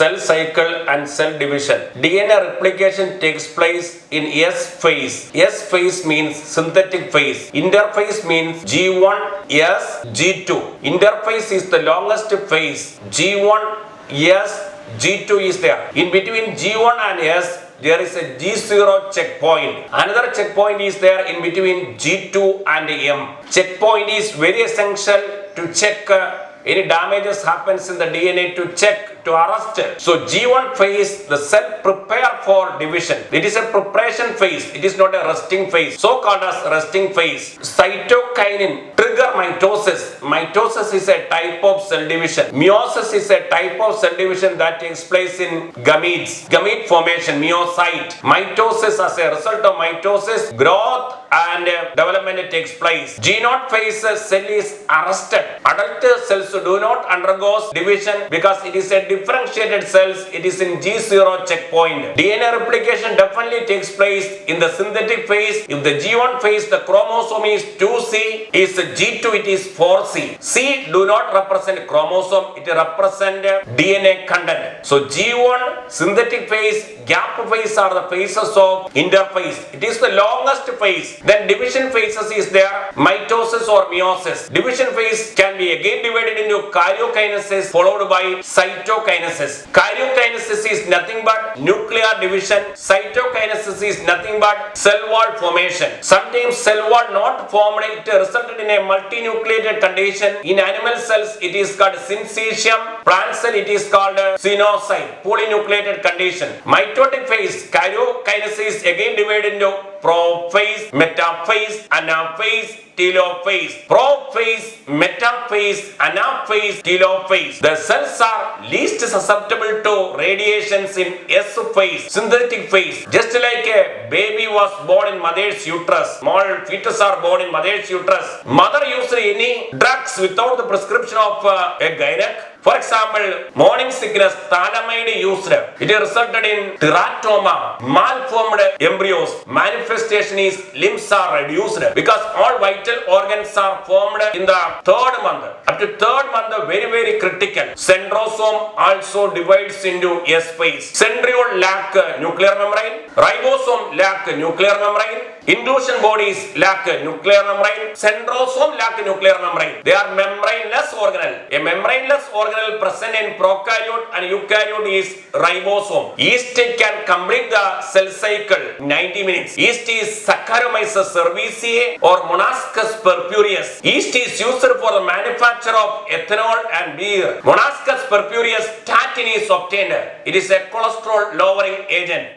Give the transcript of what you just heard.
cell cycle and cell division. DNA replication takes place in S phase. S phase means synthetic phase. Interphase means G1, S, G2. Interphase is the longest phase. G1, S, G2 is there. In between G1 and S, there is a G0 checkpoint. Another checkpoint is there in between G2 and M. Checkpoint is very essential to check any damages happens in the DNA, to check, to arrest. So G1 phase, the cell prepare for division. It is a preparation phase. It is not a resting phase. So called as resting phase. Cytokinin trigger mitosis. Mitosis is a type of cell division. Meiosis is a type of cell division that takes place in gametes. Gamete formation, meiocyte. Mitosis, as a result of mitosis, growth and development takes place. G0 phase, cell is arrested. Adult cells do not undergo division because it is a differentiated cells. It is in G0 checkpoint. DNA replication definitely takes place in the synthetic phase. If the G1 phase, the chromosome is 2C, is G2 it is 4C. C do not represent chromosome, it represent DNA content. So G1, synthetic phase, gap phase are the phases of interphase. It is the longest phase. Then division phases is there, mitosis or meiosis. Division phase can be again divided into karyokinesis followed by cytokinesis. Karyokinesis is nothing but nuclear division. Cytokinesis is nothing but cell wall formation. Sometimes cell wall not formed, it resulted in a multinucleated condition. In animal cells it is called syncytium. Plant cell it is called sinusoid, polynucleated condition. Mitotic phase, karyokinesis again divided into prophase, metaphase, anaphase, telophase. Prophase, metaphase, anaphase, telophase. The cells are least susceptible to radiations in S phase, synthetic phase. Just like a baby was born in mother's uterus, small fetus are born in mother's uterus. Mother used any drugs without the prescription of a gynec. For example, morning sickness, thalidomide used. It resulted in teratoma, malformed embryos. Manifestation is limbs are reduced because all vital organs are formed in the third month. Up to third month, very critical. Centrosome also divides into S phase. Centriole lack nuclear membrane. Ribosome lack nuclear membrane. Inclusion bodies lack nuclear membrane. Centrosome lack nuclear membrane. They are membraneless organelle. A membraneless organelle present in prokaryote and eukaryote is ribosome. Yeast can complete the cell cycle 90 minutes. Yeast is Saccharomyces cerevisiae or Monascus purpureus. Yeast is used for the manufacture of ethanol and beer. Monascus purpureus statin is obtained. It is a cholesterol lowering agent.